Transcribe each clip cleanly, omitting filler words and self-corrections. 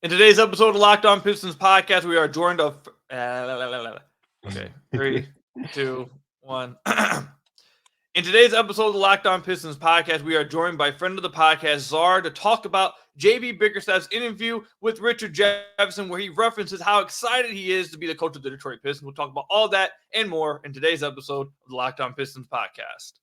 In today's episode of Locked On Pistons podcast, we are joined of okay, 3, 2, 1. In today's episode of the Locked On Pistons podcast, we are joined by friend of the podcast, Czar, to talk about JB Bickerstaff's interview with Richard Jefferson, where he references how excited he is to be the coach of the Detroit Pistons. We'll talk about all that and more in today's episode of the Locked On Pistons podcast.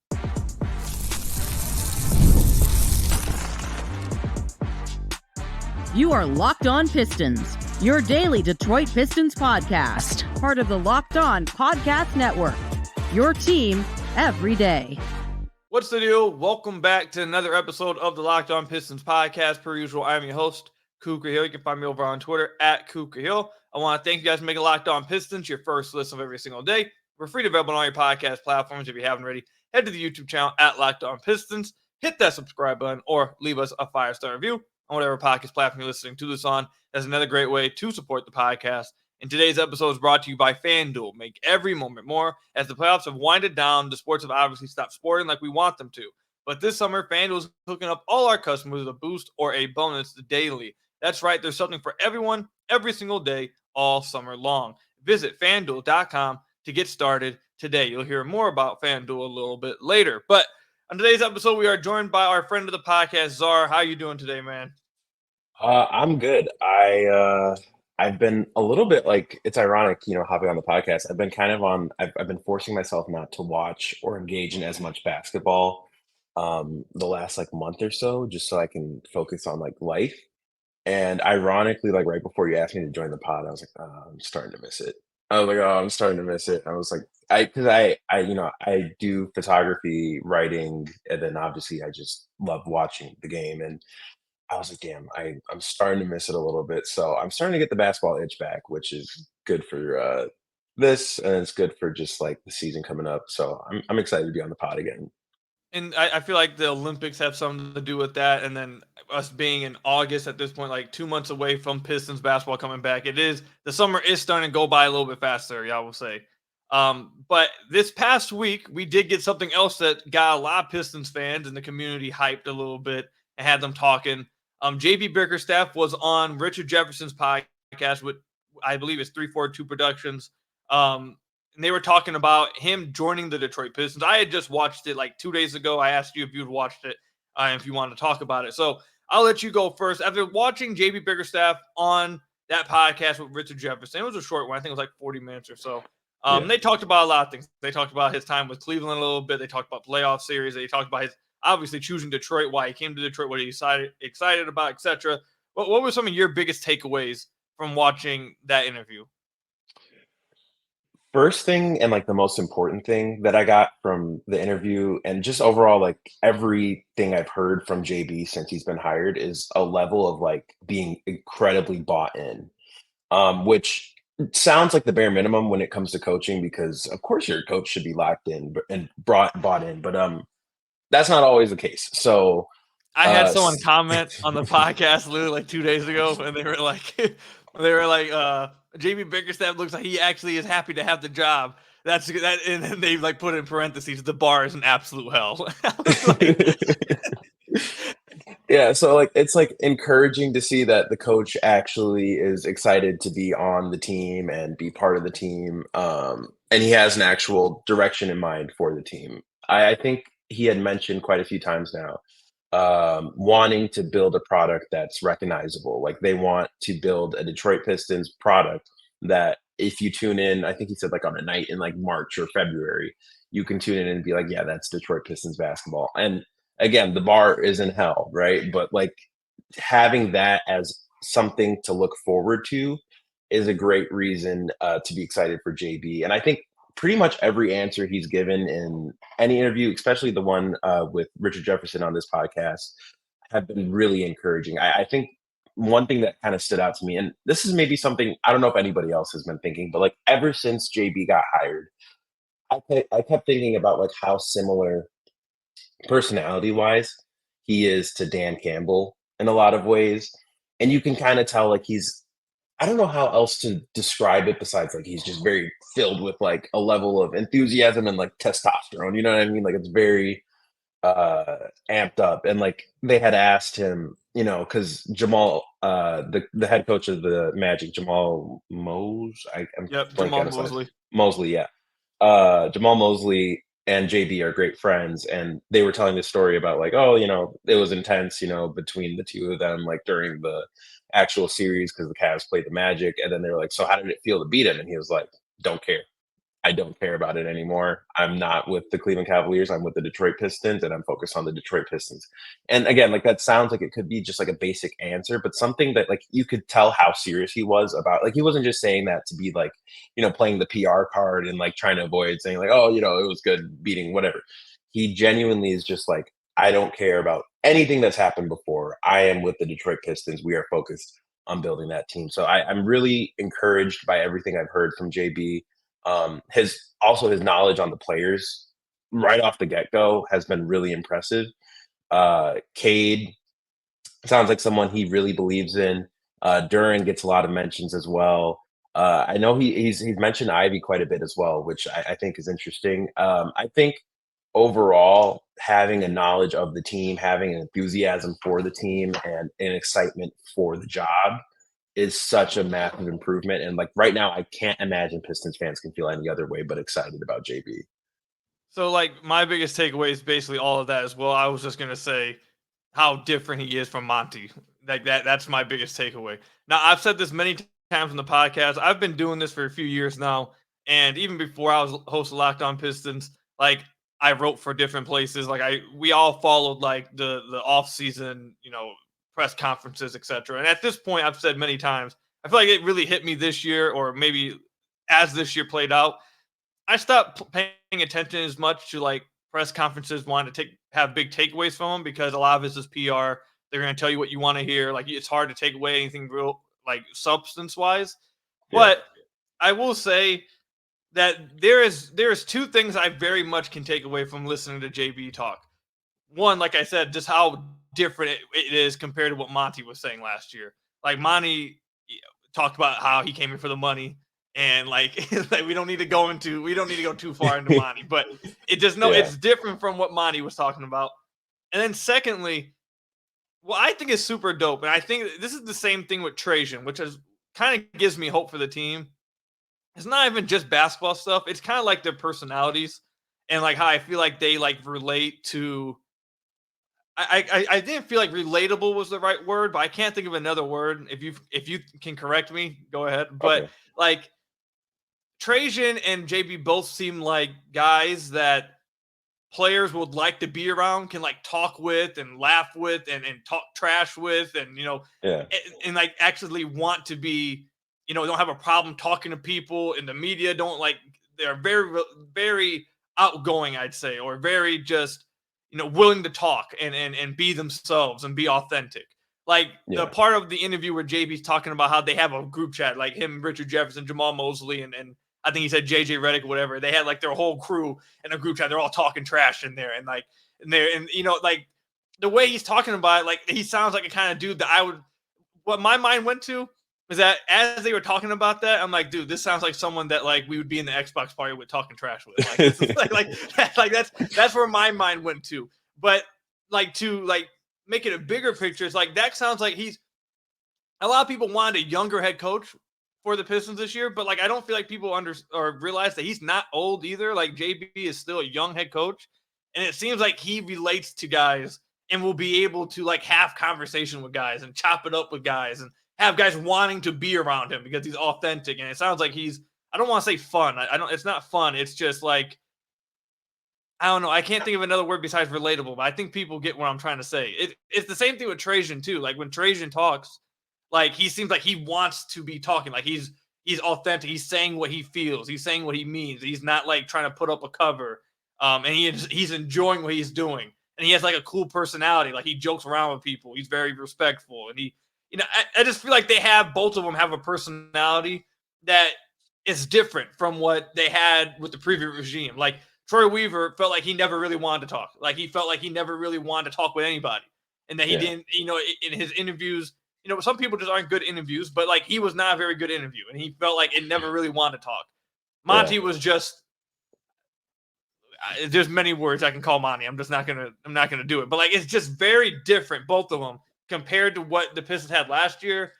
You are Locked On Pistons, your daily Detroit Pistons podcast, part of the Locked On Podcast Network, your team every day. What's the deal? Welcome back to another episode of the Locked On Pistons podcast. Per usual, I'm your host, Cooker Hill. You can find me over on Twitter at Cooker Hill. I want to thank you guys for making Locked On Pistons your first listen of every single day. We're free to available on all your podcast platforms. If you haven't already, head to the YouTube channel at Locked On Pistons. Hit that subscribe button or leave us a 5-star review on whatever podcast platform you're listening to this on. That's another great way to support the podcast. And today's episode is brought to you by FanDuel. Make every moment more. As the playoffs have winded down, the sports have obviously stopped sporting like we want them to. But this summer, FanDuel is hooking up all our customers with a boost or a bonus daily. That's right. There's something for everyone every single day all summer long. Visit FanDuel.com to get started today. You'll hear more about FanDuel a little bit later. But on today's episode, we are joined by our friend of the podcast, Czar. How you doing today, man? I'm good. I've been a little bit like, it's ironic, hopping on the podcast. I've been kind of I've been forcing myself not to watch or engage in as much basketball the last like month or so, just so I can focus on like life. And ironically, like right before you asked me to join the pod, I was like, oh, I'm starting to miss it. I was like, oh, I'm starting to miss it. I was like, I do photography, writing, and then obviously I just love watching the game. And I was like, damn, I'm starting to miss it a little bit. So I'm starting to get the basketball itch back, which is good for this, and it's good for just like the season coming up. So I'm excited to be on the pod again. And I feel like the Olympics have something to do with that. And then us being in August at this point, like 2 months away from Pistons basketball coming back, the summer is starting to go by a little bit faster, y'all will say. But this past week, we did get something else that got a lot of Pistons fans in the community hyped a little bit and had them talking. JB Bickerstaff was on Richard Jefferson's podcast with, I believe it's 342 Productions. And they were talking about him joining the Detroit Pistons. I had just watched it like 2 days ago. I asked you if you'd watched it, if you wanted to talk about it. So I'll let you go first. After watching JB Bickerstaff on that podcast with Richard Jefferson, it was a short one. I think it was like 40 minutes or so. They talked about a lot of things. They talked about his time with Cleveland a little bit. They talked about playoff series. They talked about his obviously choosing Detroit, why he came to Detroit, what he excited about, etc. What were some of your biggest takeaways from watching that interview? First thing and like the most important thing that I got from the interview and just overall like everything I've heard from JB since he's been hired is a level of like being incredibly bought in, which sounds like the bare minimum when it comes to coaching, because of course your coach should be locked in and bought in, but that's not always the case. So I had someone comment on the podcast literally like 2 days ago, and they were like, JB Bickerstaff looks like he actually is happy to have the job. That's that, and then they like put in parentheses, the bar is an absolute hell. Yeah, so like it's like encouraging to see that the coach actually is excited to be on the team and be part of the team, and he has an actual direction in mind for the team. I think he had mentioned quite a few times now, wanting to build a product that's recognizable. Like they want to build a Detroit Pistons product that if you tune in, I think he said like on a night in like March or February, you can tune in and be like, yeah, that's Detroit Pistons basketball. And again, the bar is in hell, right? But like having that as something to look forward to is a great reason to be excited for JB. And I think pretty much every answer he's given in any interview, especially the one with Richard Jefferson on this podcast, have been really encouraging. I think one thing that kind of stood out to me, and this is maybe something I don't know if anybody else has been thinking, but like ever since JB got hired, I kept thinking about like how similar personality-wise he is to Dan Campbell in a lot of ways. And you can kind of tell like I don't know how else to describe it besides like he's just very filled with like a level of enthusiasm and like testosterone. You know what I mean? Like it's very amped up. And like they had asked him, you know, because Jamal, the head coach of the Magic, Jamal I'm Yep, blanking Jamal on his last Mosley. Mosley, yeah. Jamal Mosley and JB are great friends, and they were telling this story about like, oh, you know, it was intense, you know, between the two of them, like during the actual series because the Cavs played the Magic, and then they were like, so how did it feel to beat him? And he was like, don't care. I don't care about it anymore. I'm not with the Cleveland Cavaliers. I'm with the Detroit Pistons, and I'm focused on the Detroit Pistons. And again, like that sounds like it could be just like a basic answer, but something that like you could tell how serious he was about. Like he wasn't just saying that to be like, you know, playing the PR card and like trying to avoid saying like, oh, you know, it was good beating whatever. He genuinely is just like, I don't care about anything that's happened before. I am with the Detroit Pistons. We are focused on building that team. So I'm really encouraged by everything I've heard from JB. His knowledge on the players right off the get-go has been really impressive. Cade sounds like someone he really believes in. Duran gets a lot of mentions as well. I know he's mentioned Ivy quite a bit as well, which I think is interesting. I think overall, having a knowledge of the team, having an enthusiasm for the team, and an excitement for the job is such a massive improvement. And like right now, I can't imagine Pistons fans can feel any other way but excited about JB. So, like, my biggest takeaway is basically all of that as well. I was just gonna say how different he is from Monty. Like that's my biggest takeaway. Now, I've said this many times on the podcast. I've been doing this for a few years now, and even before I was host of Locked On Pistons, like I wrote for different places. Like we all followed like the off season, you know, press conferences, etc. And at this point, I've said many times, I feel like it really hit me this year, or maybe as this year played out. I stopped paying attention as much to like press conferences wanting to have big takeaways from them because a lot of this is PR. They're going to tell you what you want to hear. Like it's hard to take away anything real like substance wise. Yeah. But I will say that there is two things I very much can take away from listening to JB talk. One, like I said, just how different it is compared to what Monty was saying last year. Like Monty talked about how he came in for the money. And like, like we don't need to go too far into Monty, but it's different from what Monty was talking about. And then secondly, what I think is super dope, and I think this is the same thing with Trajan, which is kind of gives me hope for the team. It's not even just basketball stuff. It's kind of like their personalities and like how I feel like they like relate to. I didn't feel like relatable was the right word, but I can't think of another word. If you can correct me, go ahead. But Okay. like Trajan and JB both seem like guys that players would like to be around, can like talk with and laugh with and talk trash with, and you know, Yeah. and like actually want to be, you know, don't have a problem talking to people in the media. Don't like they're very very outgoing, I'd say, or very just you know willing to talk and be themselves and be authentic. Like the Yeah. part of the interview where JB's talking about how they have a group chat, like him, Richard Jefferson, Jamal Mosley, and I think he said JJ Redick or whatever. They had like their whole crew in a group chat. They're all talking trash in there, and you know, like the way he's talking about it, like he sounds like a kind of dude that I would. What my mind went to is that as they were talking about that, I'm like, dude, this sounds like someone that like we would be in the Xbox party with talking trash with. Like, this is like that's where my mind went to. But like to like make it a bigger picture, it's like that sounds like he's a lot of people wanted a younger head coach for the Pistons this year, but like I don't feel like people realize that he's not old either. Like JB is still a young head coach, and it seems like he relates to guys and will be able to like have conversation with guys and chop it up with guys and have guys wanting to be around him because he's authentic. And it sounds like he's I don't want to say fun. I don't. It's not fun. It's just like I don't know. I can't think of another word besides relatable, but I think people get what I'm trying to say. It's the same thing with Trajan too. Like when Trajan talks, like he seems like he wants to be talking. Like he's authentic. He's saying what he feels. He's saying what he means. He's not like trying to put up a cover. And he's enjoying what he's doing. And he has like a cool personality. Like he jokes around with people. He's very respectful. And he, you know, I just feel like both of them have a personality that is different from what they had with the previous regime. Like Troy Weaver felt like he never really wanted to talk. Like he felt like he never really wanted to talk with anybody. And that he didn't, you know, in his interviews, you know, some people just aren't good interviews, but like he was not a very good interview. And he felt like it never really wanted to talk. Monty was just, there's many words I can call Monty. I'm not going to do it. But like, it's just very different, both of them. compared to what the Pistons had last year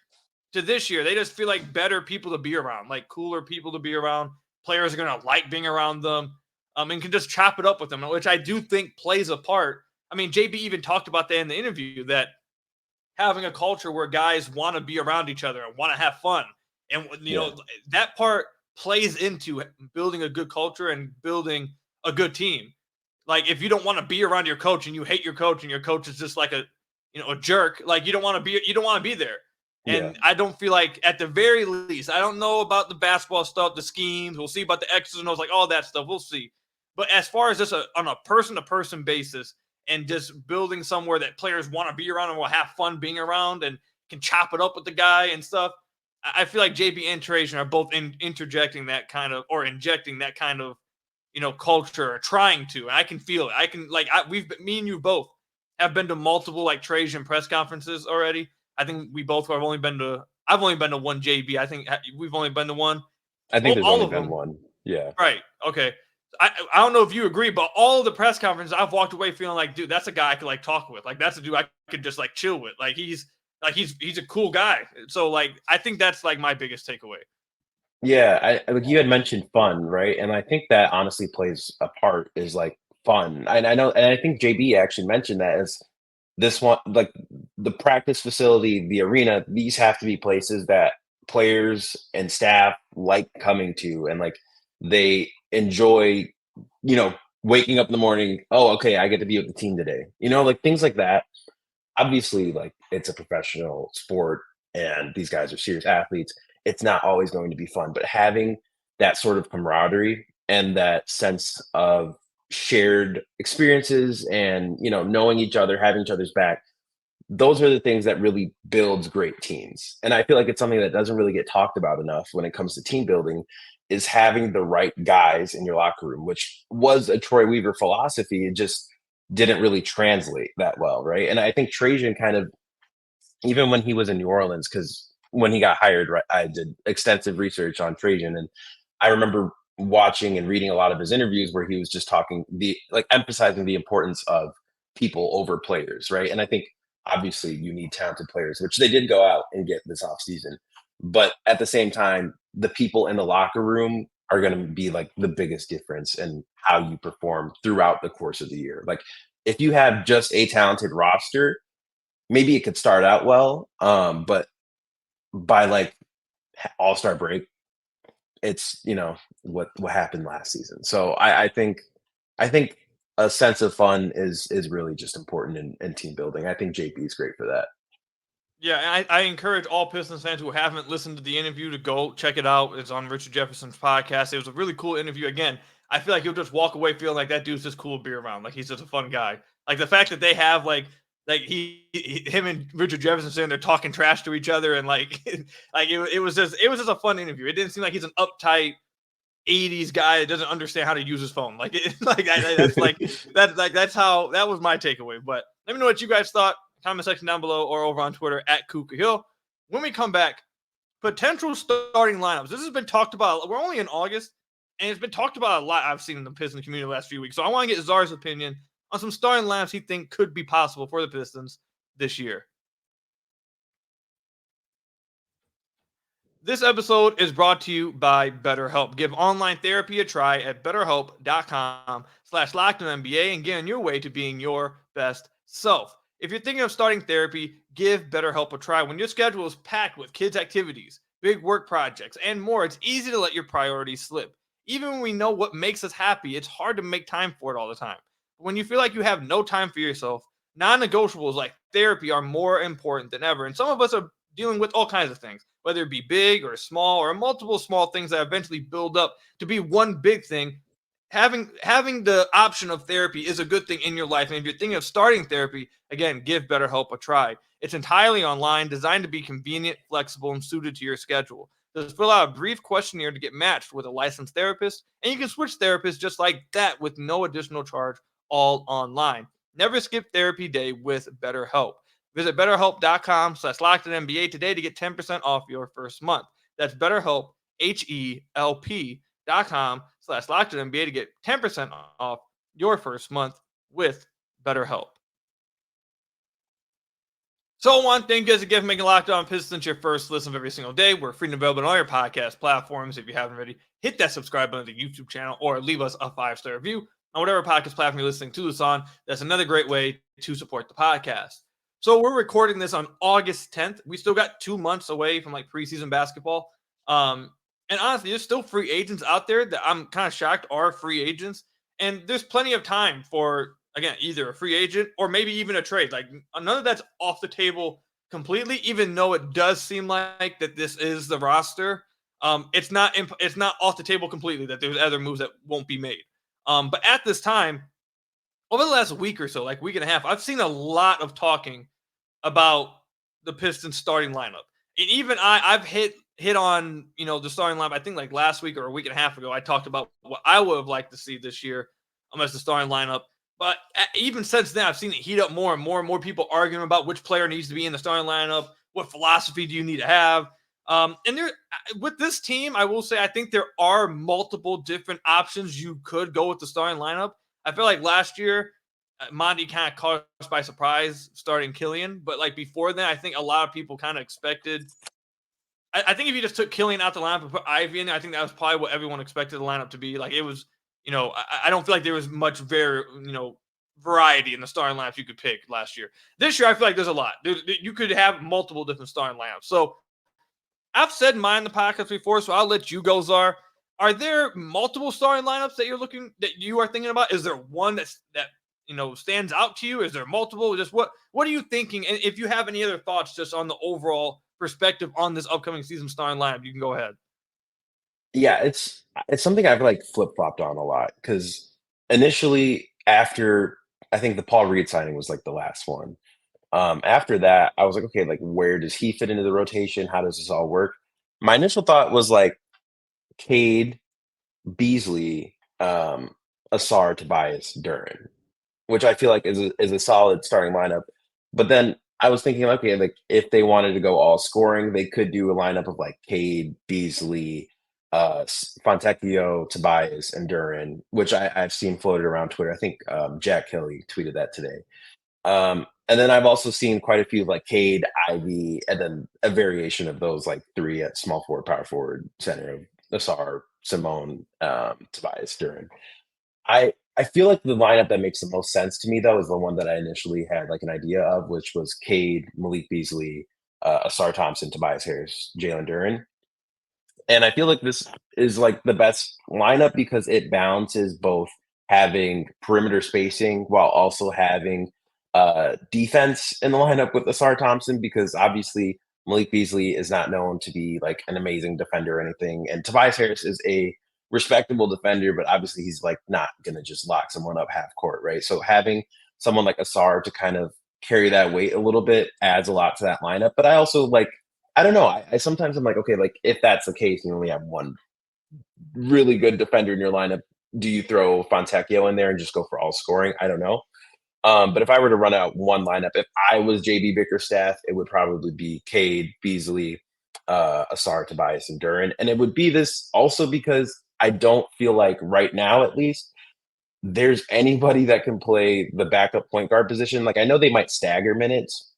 to this year. They just feel like better people to be around, like cooler people to be around. Players are going to like being around them, and can just chop it up with them, which I do think plays a part. I mean, JB even talked about that in the interview, that having a culture where guys want to be around each other and want to have fun. And, that part plays into building a good culture and building a good team. Like, if you don't want to be around your coach and you hate your coach and your coach is just like a jerk, like you don't want to be there. And I don't feel like, at the very least, I don't know about the basketball stuff, the schemes. We'll see about the X's and O's, like all that stuff. We'll see. But as far as just on a person-to-person basis and just building somewhere that players want to be around and will have fun being around and can chop it up with the guy and stuff, I feel like JB and Trajan are both interjecting that kind of, or injecting that kind of, culture, or trying to. And I can feel it. I can, me and you both have been to multiple like Trajan press conferences already. I think we both have only been to. I've only been to one, JB. I think we've only been to one. I think there's only been one. Yeah. Right. Okay. I don't know if you agree, but all of the press conferences, I've walked away feeling like, dude, that's a guy I could like talk with. Like, that's a dude I could just like chill with. Like, he's a cool guy. So like, I think that's like my biggest takeaway. Yeah, like you had mentioned fun, right? And I think that honestly plays a part, is like fun. And I know, and I think JB actually mentioned that as this one, like the practice facility, the arena, these have to be places that players and staff like coming to, and like they enjoy, waking up in the morning. Oh, okay, I get to be with the team today. Like things like that. Obviously, like it's a professional sport and these guys are serious athletes. It's not always going to be fun, but having that sort of camaraderie and that sense of shared experiences and, knowing each other, having each other's back, those are the things that really builds great teams. And I feel like it's something that doesn't really get talked about enough when it comes to team building, is having the right guys in your locker room, which was a Troy Weaver philosophy. It just didn't really translate that well, right? And I think Trajan kind of, even when he was in New Orleans, because when he got hired, right, I did extensive research on Trajan, and I remember watching and reading a lot of his interviews where he was just talking, emphasizing the importance of people over players, right? And I think obviously you need talented players, which they did go out and get this offseason. But at the same time, the people in the locker room are going to be like the biggest difference in how you perform throughout the course of the year. Like if you have just a talented roster, maybe it could start out well, but by like All-Star break, it's what happened last season. So I think a sense of fun is really just important in team building. I think JP is great for that. Yeah, and I encourage all Pistons fans who haven't listened to the interview to go check it out. It's on Richard Jefferson's podcast. It was a really cool interview. Again, I feel like you'll just walk away feeling like that dude's just cool to be around. Like he's just a fun guy. Like the fact that they have him and Richard Jefferson sitting there talking trash to each other, and it was just a fun interview. It didn't seem like he's an uptight 80s guy that doesn't understand how to use his phone. That was my takeaway. But let me know what you guys thought. Comment section down below or over on Twitter at Kuka Hill. When we come back, potential starting lineups. This has been talked about. We're only in August, and it's been talked about a lot. I've seen in the Pistons community the last few weeks. So I want to get Czar's opinion on some starting lineups he thinks could be possible for the Pistons this year. This episode is brought to you by BetterHelp. Give online therapy a try at BetterHelp.com/LockedOnNBA and get on your way to being your best self. If you're thinking of starting therapy, give BetterHelp a try. When your schedule is packed with kids' activities, big work projects, and more, it's easy to let your priorities slip. Even when we know what makes us happy, it's hard to make time for it all the time. But when you feel like you have no time for yourself, non-negotiables like therapy are more important than ever. And some of us are dealing with all kinds of things, whether it be big or small or multiple small things that eventually build up to be one big thing. Having the option of therapy is a good thing in your life. And if you're thinking of starting therapy, again, give BetterHelp a try. It's entirely online, designed to be convenient, flexible, and suited to your schedule. Just fill out a brief questionnaire to get matched with a licensed therapist, and you can switch therapists just like that with no additional charge, all online. Never skip therapy day with BetterHelp. Visit BetterHelp.com/LockedOnNBA today to get 10% off your first month. That's BetterHelp, HELP.com/LockedOnNBA to get 10% off your first month with BetterHelp. So one, thank you guys again for making Locked On Pistons your first listen of every single day. We're free and available on all your podcast platforms. If you haven't already, hit that subscribe button to the YouTube channel or leave us a 5-star review on whatever podcast platform you're listening to this on. That's another great way to support the podcast. So we're recording this on August 10th. We still got 2 months away from like preseason basketball. And honestly, there's still free agents out there that I'm kind of shocked are free agents. And there's plenty of time for, again, either a free agent or maybe even a trade. Like none of that's off the table completely, even though it does seem like that this is the roster. It's not off the table completely that there's other moves that won't be made. But at this time, over the last week or so, like week and a half, I've seen a lot of talking about the Pistons starting lineup. And even I've hit on, the starting lineup. I think like last week or a week and a half ago, I talked about what I would have liked to see this year as the starting lineup. But even since then, I've seen it heat up more and more and more people arguing about which player needs to be in the starting lineup. What philosophy do you need to have? And there, with this team, I will say I think there are multiple different options you could go with the starting lineup. I feel like last year, Monty kind of caught us by surprise starting Killian. But like before then, I think a lot of people kind of expected. I think if you just took Killian out the lineup and put Ivy in there, I think that was probably what everyone expected the lineup to be. Like it was. I don't feel like there was much variety in the starting lineups you could pick last year. This year, I feel like there's a lot. You could have multiple different starting lineups. So I've said mine in the podcast before, so I'll let you go, Czar. Are there multiple starting lineups that you are thinking about? Is there one that stands out to you? Is there multiple? Just what are you thinking? And if you have any other thoughts just on the overall perspective on this upcoming season starting lineup, you can go ahead. Yeah, it's something I've like flip-flopped on a lot because initially after I think the Paul Reed signing was like the last one. After that, I was like, okay, like where does he fit into the rotation? How does this all work? My initial thought was like Cade, Beasley, Asar, Tobias, Duren, which I feel like is a solid starting lineup. But then I was thinking, okay, like if they wanted to go all scoring, they could do a lineup of like Cade, Beasley, Fontecchio, Tobias, and Duren, which I've seen floated around Twitter. I think Jack Kelly tweeted that today. And then I've also seen quite a few like Cade, Ivy, and then a variation of those like three at small forward, power forward, center of Asar, Simone, Tobias, Duren. I feel like the lineup that makes the most sense to me though is the one that I initially had like an idea of, which was Cade, Malik Beasley, Asar Thompson, Tobias Harris, Jalen Duren. And I feel like this is like the best lineup because it balances both having perimeter spacing while also having defense in the lineup with Asar Thompson, because obviously Malik Beasley is not known to be like an amazing defender or anything. And Tobias Harris is a respectable defender, but obviously he's like not going to just lock someone up half court, right? So having someone like Asar to kind of carry that weight a little bit adds a lot to that lineup. But I also like, I don't know. I sometimes I'm like, okay, like if that's the case, you only have one really good defender in your lineup. Do you throw Fontecchio in there and just go for all scoring? I don't know. But if I were to run out one lineup, if I was JB Bickerstaff, it would probably be Cade, Beasley, Asar, Tobias, and Duren. And it would be this also because I don't feel like right now, at least, there's anybody that can play the backup point guard position. Like I know they might stagger minutes,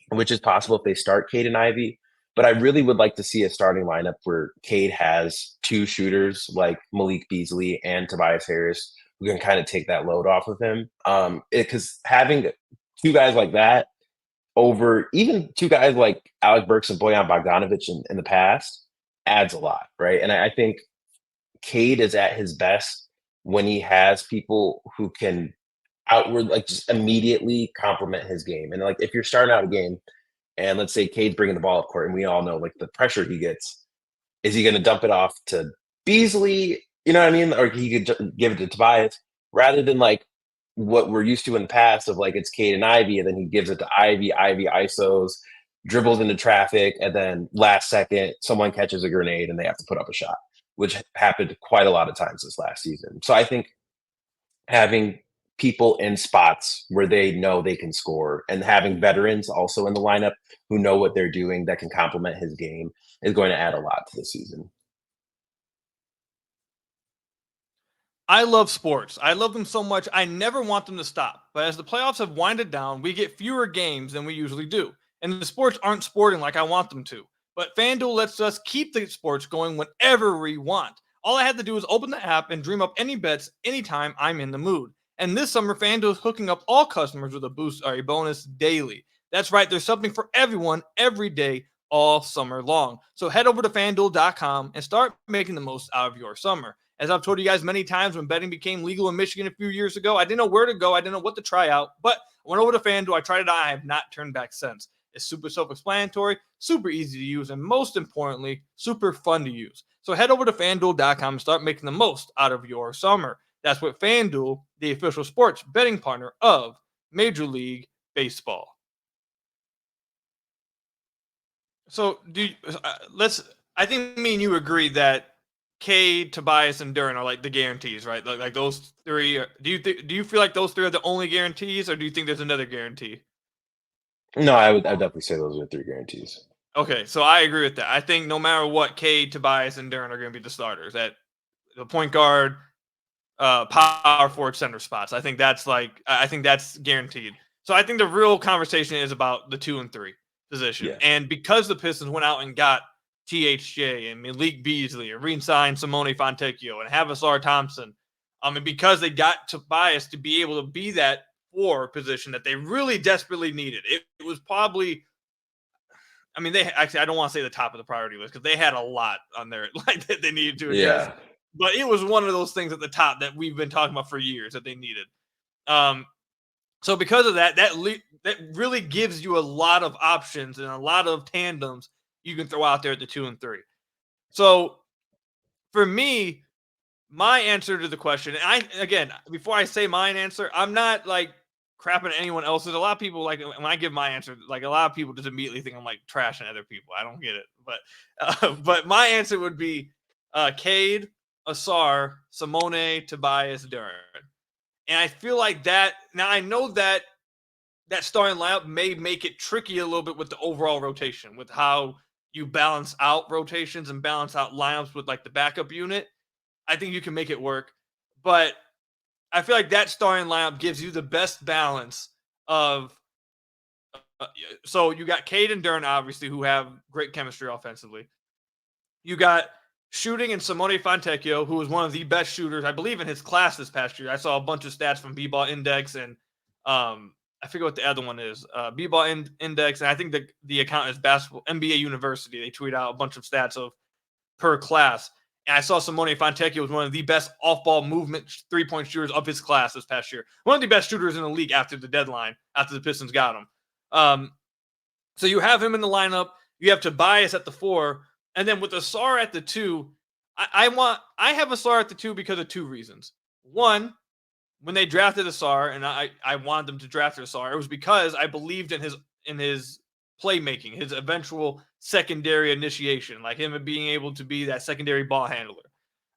which is possible if they start Cade and Ivy. But I really would like to see a starting lineup where Cade has two shooters like Malik Beasley and Tobias Harris who can kind of take that load off of him. Because having two guys like that over even two guys like Alec Burks and Bojan Bogdanovic in the past adds a lot, right? And I think Cade is at his best when he has people who can outward like just immediately complement his game. And like if you're starting out a game and let's say Cade's bringing the ball up court and we all know like the pressure he gets, is he going to dump it off to Beasley? You know what I mean? Or he could give it to Tobias rather than like what we're used to in the past of like it's Cade and Ivy and then he gives it to Ivy ISOs, dribbles into traffic, and then last second someone catches a grenade and they have to put up a shot, which happened quite a lot of times this last season. So I think having people in spots where they know they can score and having veterans also in the lineup who know what they're doing that can complement his game is going to add a lot to the season. I love sports. I love them so much. I never want them to stop. But as the playoffs have winded down, we get fewer games than we usually do. and the sports aren't sporting like I want them to. But FanDuel lets us keep the sports going whenever we want. All I had to do is open the app and dream up any bets anytime I'm in the mood. And this summer, FanDuel is hooking up all customers with a boost or a bonus daily. That's right, there's something for everyone every day, all summer long. So head over to FanDuel.com and start making the most out of your summer. As I've told you guys many times, when betting became legal in Michigan a few years ago, I didn't know where to go. I didn't know what to try out, but I went over to FanDuel. I tried it out. I have not turned back since. It's super self-explanatory, super easy to use, and most importantly, super fun to use. So head over to FanDuel.com and start making the most out of your summer. That's what FanDuel, the official sports betting partner of Major League Baseball. So I think me and you agree that Cade, Tobias, and Duren are like the guarantees, right? Like those three. Do you feel like those three are the only guarantees, or do you think there's another guarantee? No, I'd definitely say those are 3 guarantees. Okay, so I agree with that. I think no matter what, Cade, Tobias, and Duren are going to be the starters at the point guard, power forward, center spots. I think that's guaranteed. So I think the real conversation is about the 2 and 3 position. Yeah. And because the Pistons went out and got THJ and Malik Beasley and re-signed Simone Fontecchio and Havasar Thompson, and because they got Tobias to be able to be that 4 position that they really desperately needed. It was probably, I mean, I don't want to say the top of the priority list because they had a lot on there like that they needed to address. Yeah. But it was one of those things at the top that we've been talking about for years that they needed. So because of that really gives you a lot of options and a lot of tandems you can throw out there at the 2 and 3. So for me, my answer to the question, and before I say my answer, I'm not like crapping at anyone else's. A lot of people, like when I give my answer, like a lot of people just immediately think I'm like trashing other people. I don't get it, but my answer would be Cade, Asar, Simone, Tobias, Duren. And I feel like that. Now I know that starting lineup may make it tricky a little bit with the overall rotation, with how you balance out rotations and balance out lineups with like the backup unit. I think you can make it work, but I feel like that starting lineup gives you the best balance of. So you got Cade and Duren, obviously, who have great chemistry offensively. You got shooting and Simone Fontecchio, who was one of the best shooters, I believe, in his class this past year. I saw a bunch of stats from B-Ball Index and I forget what the other one is. B-Ball Index, and I think the account is Basketball NBA University. They tweet out a bunch of stats of per class. And I saw Simone Fontecchio was one of the best off-ball movement 3-point shooters of his class this past year. One of the best shooters in the league after the deadline, after the Pistons got him. So you have him in the lineup. You have Tobias at the 4. And then with Asar at the 2, I have Asar at the 2 because of 2 reasons. One, when they drafted Asar, and I wanted them to draft Asar, it was because I believed in his playmaking, his eventual secondary initiation, like him being able to be that secondary ball handler.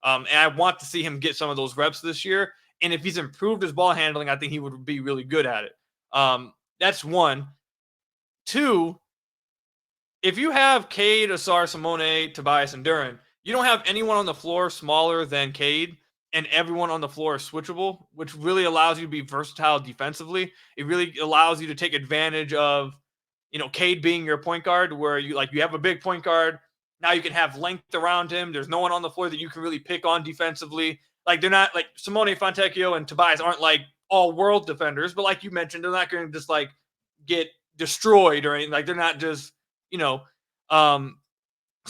And I want to see him get some of those reps this year. And if he's improved his ball handling, I think he would be really good at it. That's one. 2, if you have Cade, Asar, Simone, Tobias, and Duren, you don't have anyone on the floor smaller than Cade, and everyone on the floor is switchable, which really allows you to be versatile defensively. It really allows you to take advantage of, Cade being your point guard, where you have a big point guard. Now you can have length around him. There's no one on the floor that you can really pick on defensively. Like, they're not like Simone Fontecchio and Tobias aren't like all world defenders, but like you mentioned, they're not going to just like get destroyed or anything. Like, they're not just, so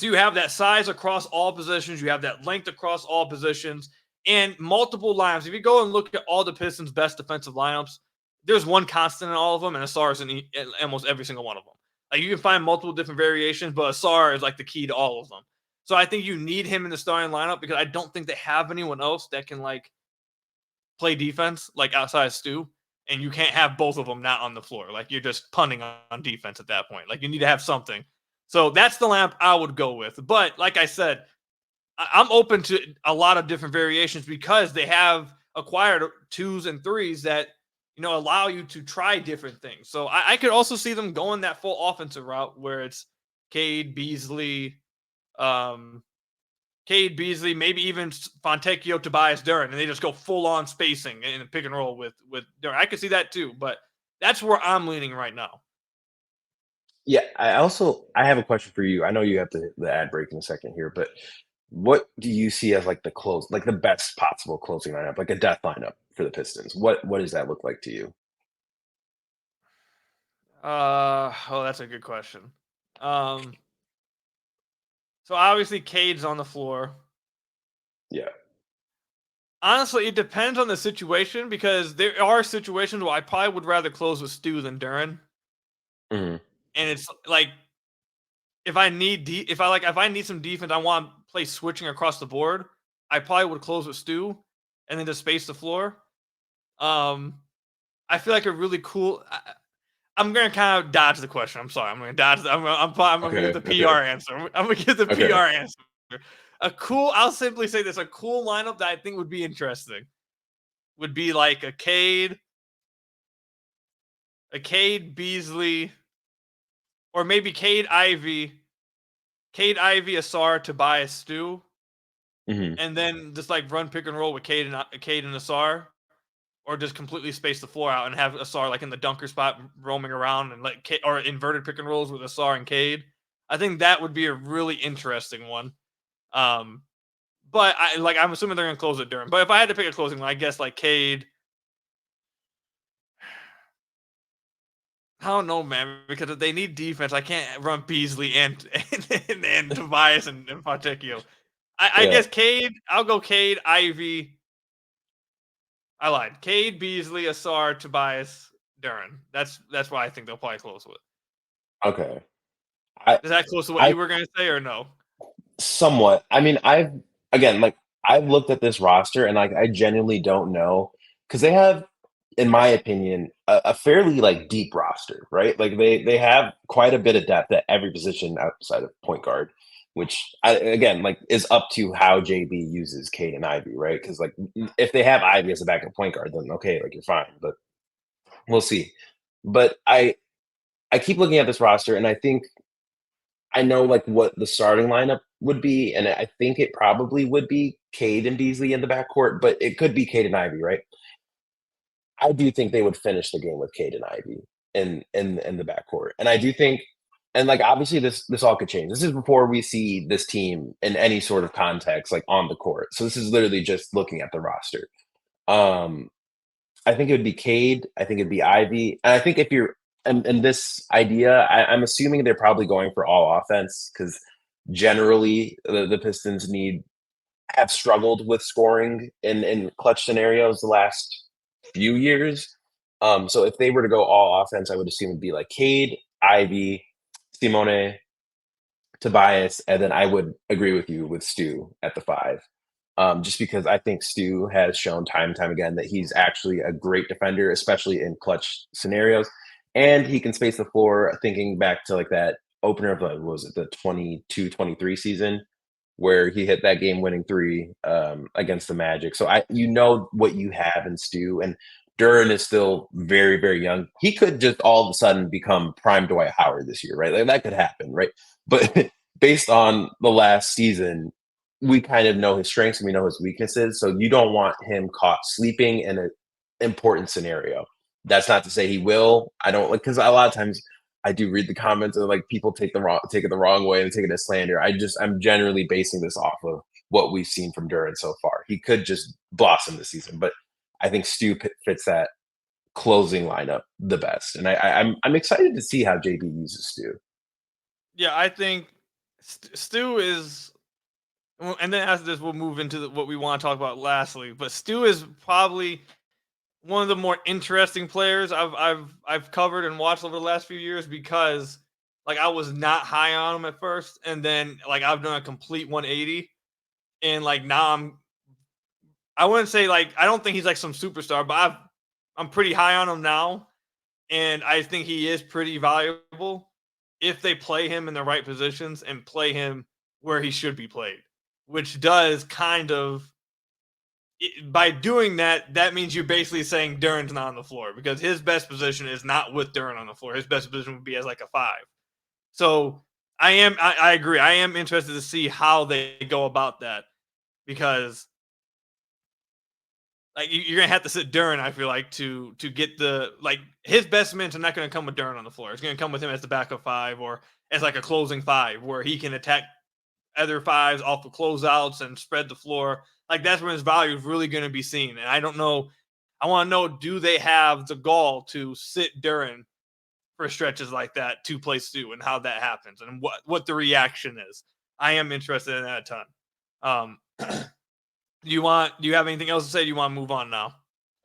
you have that size across all positions. You have that length across all positions and multiple lineups. If you go and look at all the Pistons' best defensive lineups, there's one constant in all of them, and Asar is in almost every single one of them. Like, you can find multiple different variations, but Asar is like the key to all of them. So I think you need him in the starting lineup because I don't think they have anyone else that can like play defense like outside Stu, and you can't have both of them not on the floor. Like, you're just punting on defense at that point. Like, you need to have something. So that's the lineup I would go with. But like I said, I'm open to a lot of different variations because they have acquired 2s and 3s that, allow you to try different things. So I could also see them going that full offensive route where it's Cade, Beasley, maybe even Fontecchio, Tobias, Duren, and they just go full on spacing in a pick and roll with Duren. I could see that too, but that's where I'm leaning right now. Yeah, I have a question for you. I know you have the ad break in a second here, but what do you see as like the best possible closing lineup, like a death lineup for the Pistons? What does that look like to you? Oh, that's a good question. Um, so obviously Cade's on the floor. Yeah. Honestly, it depends on the situation because there are situations where I probably would rather close with Stu than Duran, Mhm. and it's like if I need some defense, I want to play switching across the board. I probably would close with Stu, and then just space the floor. Um, I feel like a really cool. I'm gonna kind of dodge the question. I'm sorry. I'm gonna dodge. I'm gonna give Okay. the Okay. PR answer. I'm gonna give the Okay. PR answer. I'll simply say this. A cool lineup that I think would be interesting would be like a Cade Beasley, or maybe Cade Ivy, Asar, Tobias, Stu, Mhm. and then just like run pick and roll with Cade and Asar, or just completely space the floor out and have Asar like in the dunker spot roaming around and or inverted pick and rolls with Asar and Cade. I think that would be a really interesting one. Um, but I'm assuming they're gonna close it Durham. But if I had to pick a closing one, I guess like Cade. I don't know, man, because if they need defense, I can't run Beasley and Tobias and Fontecchio. I Yeah. guess Cade. I'll go Cade, Ivy. I lied. Cade, Beasley, Asar, Tobias, Duran. That's why I think they'll probably close with. Okay. I Is that close to what I you were gonna say or no? somewhat. I mean, again, like I've looked at this roster and like I genuinely don't know because they have, in my opinion, a fairly like deep roster, right? Like they have quite a bit of depth at every position outside of point guard, which again like is up to how JB uses Kate and Ivy, right? Because like if they have Ivy as a backup point guard, then okay, like you're fine, but we'll see. But I keep looking at this roster and I think I know like what the starting lineup would be, and I think it probably would be Cade and Beasley in the backcourt, but it could be Cade and Ivy, right? I do think they would finish the game with Cade and Ivy in the backcourt, and I do think, and like obviously this all could change. This is before we see this team in any sort of context, like on the court. So this is literally just looking at the roster. Um, I think it would be Cade. I think it'd be Ivy. And I think if you're and this idea, I'm assuming they're probably going for all offense because generally the Pistons have struggled with scoring in clutch scenarios the last few years. So if they were to go all offense, I would assume it'd be like Cade, Ivy, Simone, Tobias, and then I would agree with you with Stu at the five. Just because I think Stu has shown time and time again that he's actually a great defender, especially in clutch scenarios. And he can space the floor, thinking back to like that opener of what was it, the 22-23 season, where he hit that game winning three against the Magic. So you know what you have in Stu. And Duran is still very, very young. He could just all of a sudden become prime Dwight Howard this year, right? Like that could happen, right? But based on the last season, we kind of know his strengths and we know his weaknesses. So you don't want him caught sleeping in an important scenario. That's not to say he will. I don't like because a lot of times I do read the comments and like people take it the wrong way and take it as slander. I'm generally basing this off of what we've seen from Duran so far. He could just blossom this season, but I think Stu fits that closing lineup the best, and I'm excited to see how JB uses Stu. Yeah, I think Stu is. And then after this, we'll move into what we want to talk about lastly. But Stu is probably one of the more interesting players I've covered and watched over the last few years because like I was not high on him at first, and then like I've done a complete 180, and like now I wouldn't say like I don't think he's like some superstar, but I'm pretty high on him now, and I think he is pretty valuable if they play him in the right positions and play him where he should be played, which does kind of by doing that, that means you're basically saying Duran's not on the floor because his best position is not with Duran on the floor. His best position would be as like a five. So I agree. I am interested to see how they go about that because like you're gonna have to sit Duren, I feel like, to get the like his best minutes are not gonna come with Duren on the floor. It's gonna come with him as the backup five or as like a closing five where he can attack other fives off of closeouts and spread the floor. Like that's when his value is really gonna be seen. And I don't know. I want to know, do they have the gall to sit Duren for stretches like that to play Stu and how that happens and what the reaction is? I am interested in that a ton. Do you have anything else to say? Do you want to move on now?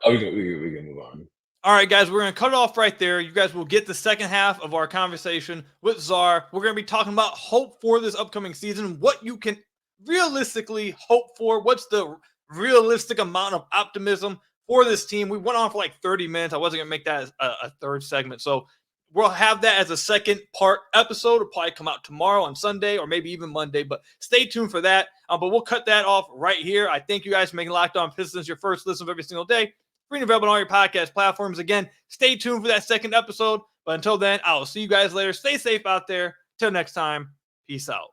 Oh, we can move on. All right, guys, we're going to cut it off right there. You guys will get the second half of our conversation with Czar. We're going to be talking about hope for this upcoming season, what you can realistically hope for, what's the realistic amount of optimism for this team. We went on for like 30 minutes. I wasn't going to make that a third segment. So we'll have that as a second part episode. It'll probably come out tomorrow on Sunday or maybe even Monday, but stay tuned for that. But we'll cut that off right here. I thank you guys for making Locked On Pistons your first listen of every single day. Free and available on all your podcast platforms. Again, stay tuned for that second episode. But until then, I'll see you guys later. Stay safe out there. Till next time, peace out.